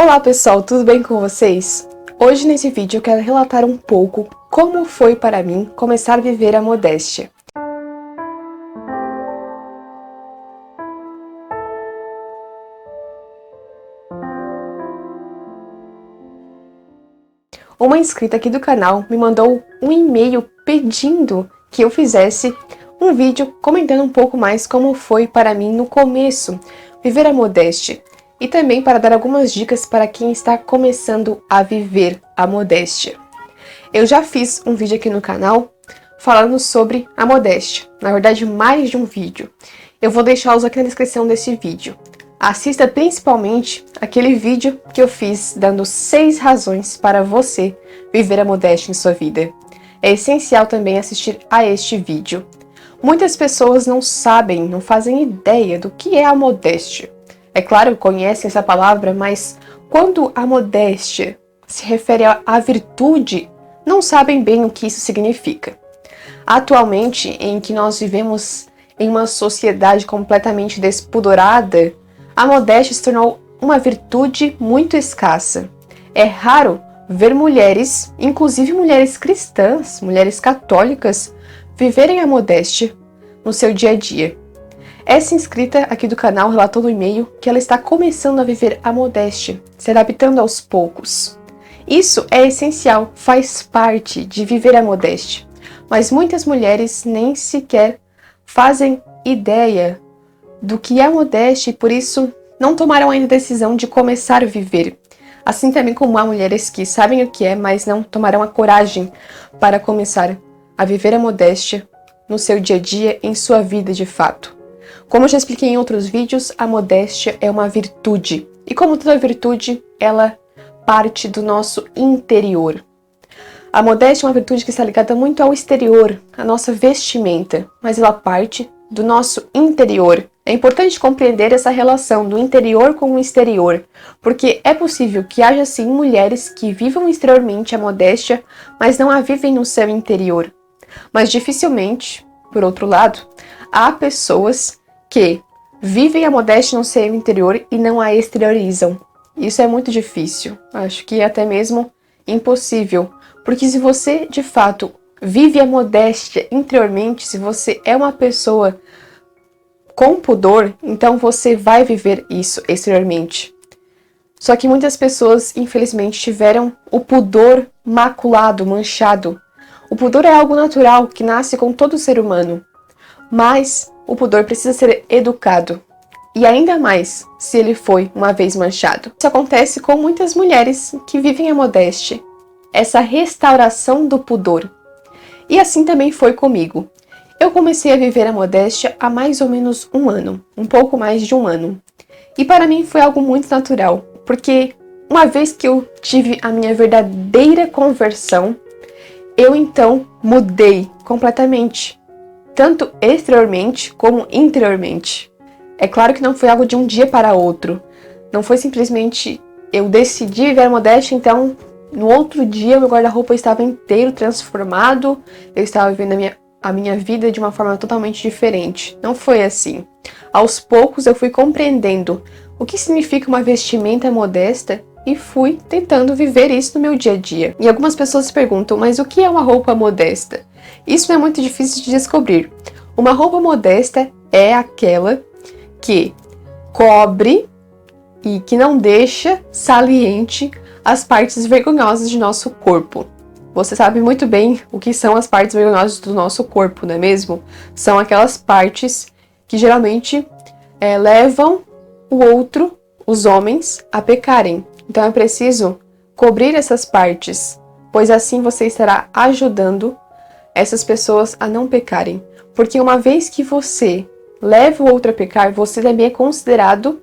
Olá pessoal, tudo bem com vocês? Hoje nesse vídeo eu quero relatar um pouco como foi para mim começar a viver a modéstia. Uma inscrita aqui do canal me mandou um e-mail pedindo que eu fizesse um vídeo comentando um pouco mais como foi para mim no começo viver a modéstia. E também para dar algumas dicas para quem está começando a viver a modéstia. Eu já fiz um vídeo aqui no canal falando sobre a modéstia, na verdade mais de um vídeo. Eu vou deixá-los aqui na descrição desse vídeo. Assista principalmente aquele vídeo que eu fiz dando 6 razões para você viver a modéstia em sua vida. É essencial também assistir a este vídeo. Muitas pessoas não sabem, não fazem ideia do que é a modéstia. É claro, conhecem essa palavra, mas quando a modéstia se refere à virtude, não sabem bem o que isso significa. Atualmente, em que nós vivemos em uma sociedade completamente despudorada, a modéstia se tornou uma virtude muito escassa. É raro ver mulheres, inclusive mulheres cristãs, mulheres católicas, viverem a modéstia no seu dia a dia. Essa inscrita aqui do canal relatou no e-mail que ela está começando a viver a modéstia, se adaptando aos poucos. Isso é essencial, faz parte de viver a modéstia, mas muitas mulheres nem sequer fazem ideia do que é a modéstia e por isso não tomaram ainda a decisão de começar a viver. Assim também como há mulheres que sabem o que é, mas não tomarão a coragem para começar a viver a modéstia no seu dia a dia, em sua vida de fato. Como eu já expliquei em outros vídeos, a modéstia é uma virtude. E como toda virtude, ela parte do nosso interior. A modéstia é uma virtude que está ligada muito ao exterior, à nossa vestimenta, mas ela parte do nosso interior. É importante compreender essa relação do interior com o exterior, porque é possível que haja sim mulheres que vivam exteriormente a modéstia, mas não a vivem no seu interior. Mas dificilmente, por outro lado, há pessoas que vivem a modéstia no seu interior e não a exteriorizam. Isso é muito difícil, acho que é até mesmo impossível, porque se você de fato vive a modéstia interiormente, se você é uma pessoa com pudor, então você vai viver isso exteriormente. Só que muitas pessoas, infelizmente, tiveram o pudor maculado, manchado. O pudor é algo natural que nasce com todo ser humano, mas o pudor precisa ser educado, e ainda mais se ele foi uma vez manchado. Isso acontece com muitas mulheres que vivem a modéstia, essa restauração do pudor. E assim também foi comigo. Eu comecei a viver a modéstia há mais ou menos um ano, um pouco mais de um ano. E para mim foi algo muito natural, porque uma vez que eu tive a minha verdadeira conversão, eu então mudei completamente. Tanto exteriormente como interiormente. É claro que não foi algo de um dia para outro. Não foi simplesmente eu decidi viver a modéstia, então no outro dia meu guarda-roupa estava inteiro transformado, eu estava vivendo a minha vida de uma forma totalmente diferente. Não foi assim. Aos poucos eu fui compreendendo o que significa uma vestimenta modesta e fui tentando viver isso no meu dia a dia. E algumas pessoas se perguntam, mas o que é uma roupa modesta? Isso não é muito difícil de descobrir. Uma roupa modesta é aquela que cobre e que não deixa saliente as partes vergonhosas de nosso corpo. Você sabe muito bem o que são as partes vergonhosas do nosso corpo, não é mesmo? São aquelas partes que geralmente levam o outro, os homens, a pecarem. Então é preciso cobrir essas partes, pois assim você estará ajudando essas pessoas a não pecarem. Porque uma vez que você leva o outro a pecar, você também é considerado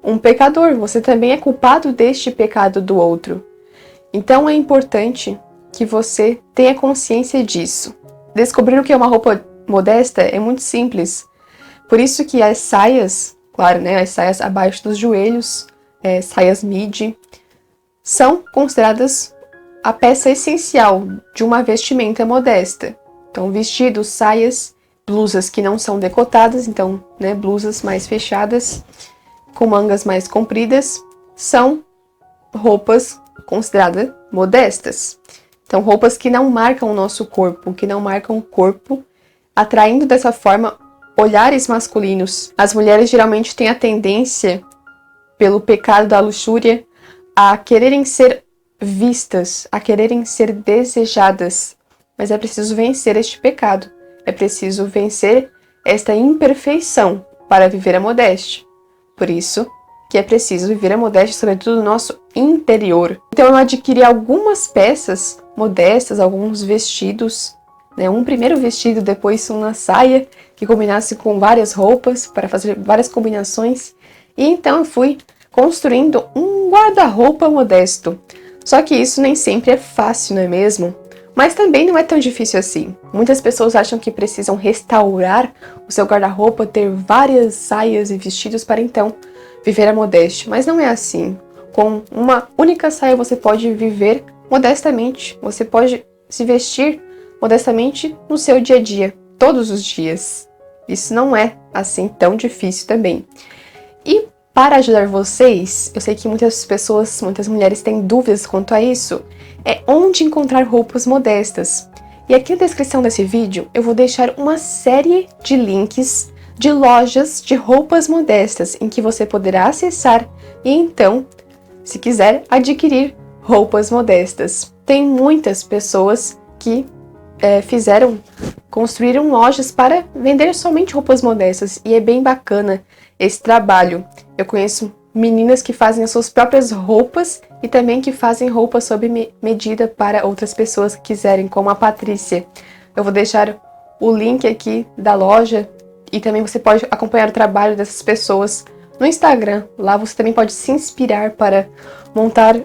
um pecador. Você também é culpado deste pecado do outro. Então é importante que você tenha consciência disso. Descobrir o que é uma roupa modesta é muito simples. Por isso que as saias, claro, né, as saias abaixo dos joelhos, saias midi, são consideradas a peça essencial de uma vestimenta modesta. Então, vestidos, saias, blusas que não são decotadas, então, blusas mais fechadas, com mangas mais compridas, são roupas consideradas modestas. Então, roupas que não marcam o nosso corpo, que não marcam o corpo, atraindo dessa forma olhares masculinos. As mulheres geralmente têm a tendência, pelo pecado da luxúria, a quererem ser vistas, a quererem ser desejadas. Mas é preciso vencer este pecado. É preciso vencer esta imperfeição para viver a modéstia. Por isso que é preciso viver a modéstia, sobretudo no nosso interior. Então eu adquiri algumas peças modestas, alguns vestidos, né? Um primeiro vestido, depois uma saia que combinasse com várias roupas, para fazer várias combinações. E então eu fui construindo um guarda-roupa modesto. Só que isso nem sempre é fácil, não é mesmo? Mas também não é tão difícil assim. Muitas pessoas acham que precisam restaurar o seu guarda-roupa, ter várias saias e vestidos para então viver a modéstia. Mas não é assim. Com uma única saia você pode viver modestamente. Você pode se vestir modestamente no seu dia a dia, todos os dias. Isso não é assim tão difícil também. E para ajudar vocês, eu sei que muitas pessoas, muitas mulheres têm dúvidas quanto a isso, é onde encontrar roupas modestas. E aqui na descrição desse vídeo eu vou deixar uma série de links de lojas de roupas modestas em que você poderá acessar e então, se quiser, adquirir roupas modestas. Tem muitas pessoas que construíram lojas para vender somente roupas modestas e é bem bacana esse trabalho. Eu conheço meninas que fazem as suas próprias roupas e também que fazem roupas sob medida para outras pessoas que quiserem, como a Patrícia. Eu vou deixar o link aqui da loja e também você pode acompanhar o trabalho dessas pessoas no Instagram. Lá você também pode se inspirar para montar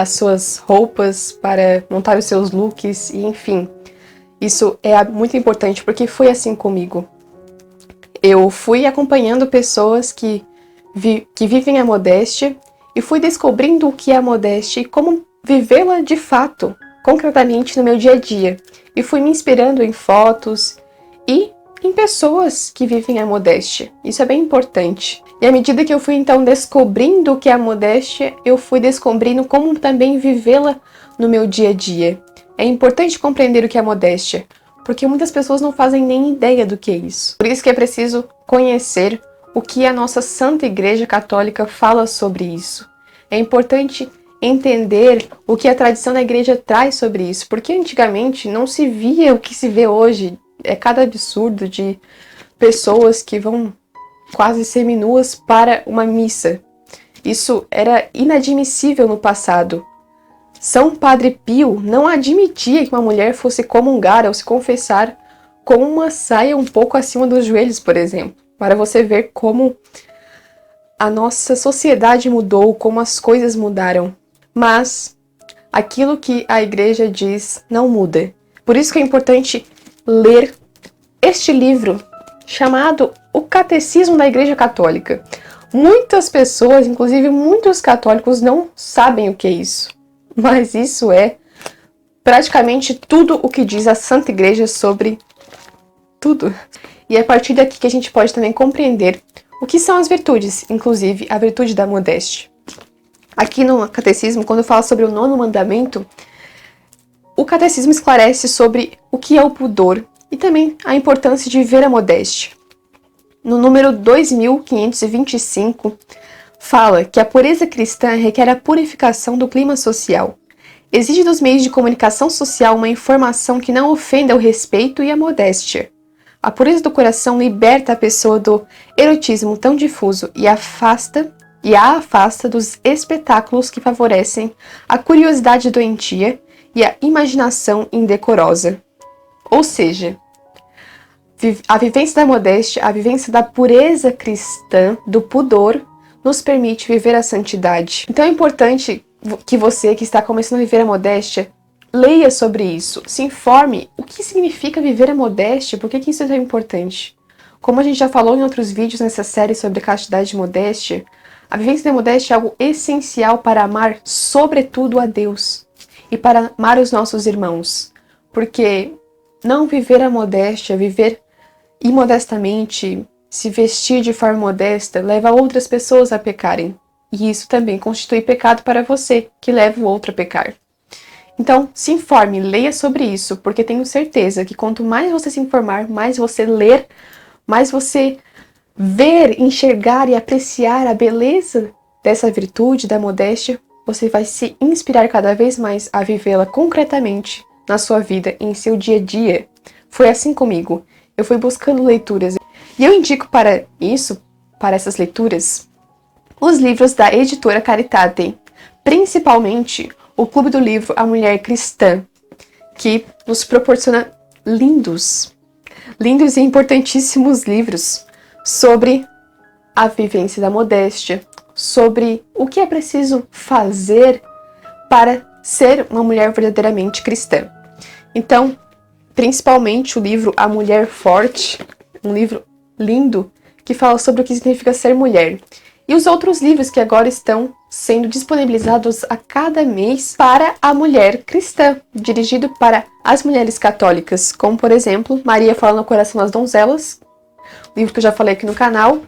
as suas roupas, para montar os seus looks e enfim. Isso é muito importante porque foi assim comigo. Eu fui acompanhando pessoas que vivem a modéstia e fui descobrindo o que é a modéstia e como vivê-la de fato, concretamente no meu dia a dia. E fui me inspirando em fotos e em pessoas que vivem a modéstia. Isso é bem importante. E à medida que eu fui então descobrindo o que é a modéstia, eu fui descobrindo como também vivê-la no meu dia a dia. É importante compreender o que é modéstia, porque muitas pessoas não fazem nem ideia do que é isso. Por isso que é preciso conhecer o que a nossa Santa Igreja Católica fala sobre isso. É importante entender o que a tradição da igreja traz sobre isso, porque antigamente não se via o que se vê hoje. É cada absurdo de pessoas que vão quase seminuas para uma missa. Isso era inadmissível no passado. São Padre Pio não admitia que uma mulher fosse comungar ou se confessar com uma saia um pouco acima dos joelhos, por exemplo. Para você ver como a nossa sociedade mudou, como as coisas mudaram. Mas aquilo que a igreja diz não muda. Por isso que é importante ler este livro chamado O Catecismo da Igreja Católica. Muitas pessoas, inclusive muitos católicos, não sabem o que é isso. Mas isso é praticamente tudo o que diz a Santa Igreja sobre tudo. E é a partir daqui que a gente pode também compreender o que são as virtudes, inclusive a virtude da modéstia. Aqui no Catecismo, quando eu falo sobre o 9º mandamento, o Catecismo esclarece sobre o que é o pudor e também a importância de viver a modéstia. No número 2525, fala que a pureza cristã requer a purificação do clima social. Exige dos meios de comunicação social uma informação que não ofenda o respeito e a modéstia. A pureza do coração liberta a pessoa do erotismo tão difuso e a afasta dos espetáculos que favorecem a curiosidade doentia e a imaginação indecorosa. Ou seja, a vivência da modéstia, a vivência da pureza cristã, do pudor, nos permite viver a santidade. Então é importante que você que está começando a viver a modéstia, leia sobre isso, se informe o que significa viver a modéstia, por que isso é tão importante. Como a gente já falou em outros vídeos nessa série sobre castidade e modéstia, a vivência da modéstia é algo essencial para amar sobretudo a Deus e para amar os nossos irmãos. Porque não viver a modéstia, viver imodestamente, se vestir de forma modesta, leva outras pessoas a pecarem. E isso também constitui pecado para você, que leva o outro a pecar. Então, se informe, leia sobre isso, porque tenho certeza que quanto mais você se informar, mais você ler, mais você ver, enxergar e apreciar a beleza dessa virtude, da modéstia, você vai se inspirar cada vez mais a vivê-la concretamente na sua vida, em seu dia a dia. Foi assim comigo. Eu fui buscando leituras. E eu indico para isso, para essas leituras, os livros da editora Caritate, principalmente o Clube do Livro A Mulher Cristã, que nos proporciona lindos e importantíssimos livros sobre a vivência da modéstia, sobre o que é preciso fazer para ser uma mulher verdadeiramente cristã. Então, principalmente o livro A Mulher Forte, um livro lindo que fala sobre o que significa ser mulher. E os outros livros que agora estão sendo disponibilizados a cada mês para a mulher cristã, dirigido para as mulheres católicas, como por exemplo, Maria fala no Coração das Donzelas, livro que eu já falei aqui no canal,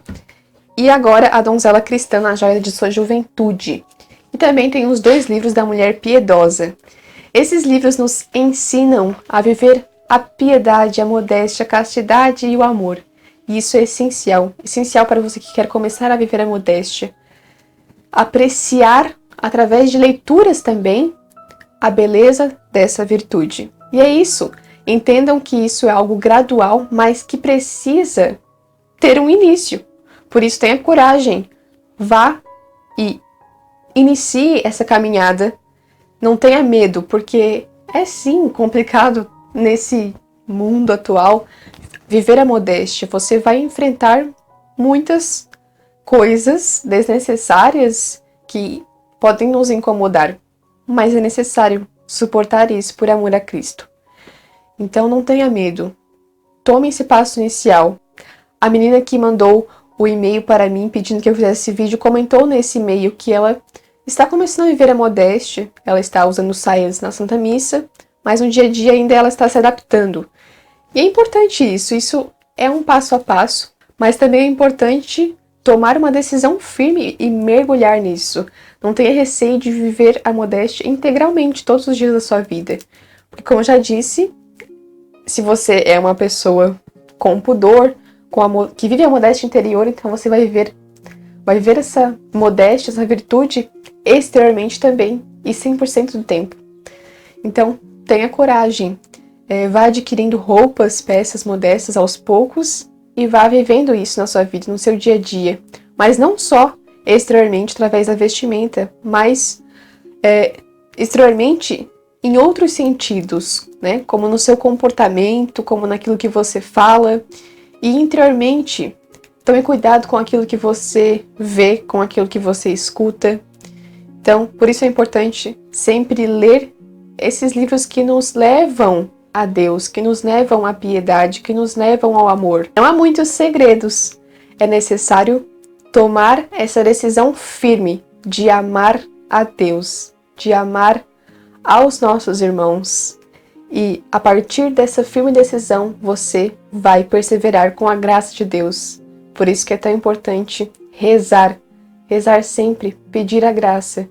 e agora A Donzela Cristã na Joia de Sua Juventude. E também tem os 2 livros da Mulher Piedosa. Esses livros nos ensinam a viver a piedade, a modéstia, a castidade e o amor. E isso é essencial para você que quer começar a viver a modéstia. Apreciar, através de leituras também, a beleza dessa virtude. E é isso. Entendam que isso é algo gradual, mas que precisa ter um início. Por isso, tenha coragem. Vá e inicie essa caminhada. Não tenha medo, porque é sim complicado nesse mundo atual viver a modéstia. Você vai enfrentar muitas coisas desnecessárias que podem nos incomodar, mas é necessário suportar isso por amor a Cristo. Então não tenha medo. Tome esse passo inicial. A menina que mandou o e-mail para mim pedindo que eu fizesse esse vídeo comentou nesse e-mail que ela está começando a viver a modéstia. Ela está usando saias na Santa Missa, mas no dia a dia ainda ela está se adaptando. E é importante isso. Isso é um passo a passo, mas também é importante tomar uma decisão firme e mergulhar nisso. Não tenha receio de viver a modéstia integralmente todos os dias da sua vida. Porque, como eu já disse, se você é uma pessoa com pudor, que vive a modéstia interior, então você vai viver essa modéstia, essa virtude exteriormente também, e 100% do tempo. Então, tenha coragem. Vá adquirindo roupas, peças modestas aos poucos e vá vivendo isso na sua vida, no seu dia a dia. Mas não só exteriormente, através da vestimenta, mas exteriormente em outros sentidos, né? Como no seu comportamento, como naquilo que você fala. E interiormente, tome cuidado com aquilo que você vê, com aquilo que você escuta. Então, por isso é importante sempre ler esses livros que nos levam a Deus, que nos levam à piedade, que nos levam ao amor. Não há muitos segredos. É necessário tomar essa decisão firme de amar a Deus, de amar aos nossos irmãos. E a partir dessa firme decisão, você vai perseverar com a graça de Deus. Por isso que é tão importante rezar sempre, pedir a graça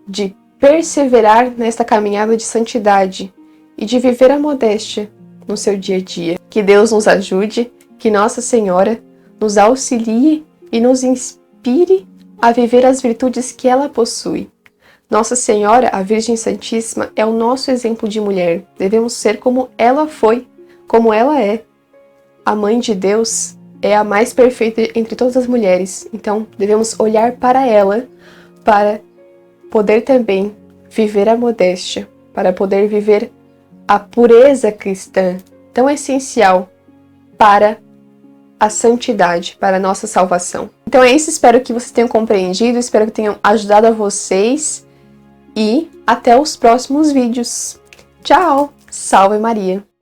de perseverar nesta caminhada de santidade e de viver a modéstia no seu dia a dia. Que Deus nos ajude, que Nossa Senhora nos auxilie e nos inspire a viver as virtudes que ela possui. Nossa Senhora, a Virgem Santíssima, é o nosso exemplo de mulher. Devemos ser como ela foi, como ela é. A Mãe de Deus é a mais perfeita entre todas as mulheres. Então, devemos olhar para ela para poder também viver a modéstia, para poder viver a pureza cristã, tão essencial para a santidade, para a nossa salvação. Então é isso, espero que vocês tenham compreendido, espero que tenham ajudado a vocês e até os próximos vídeos. Tchau! Salve Maria!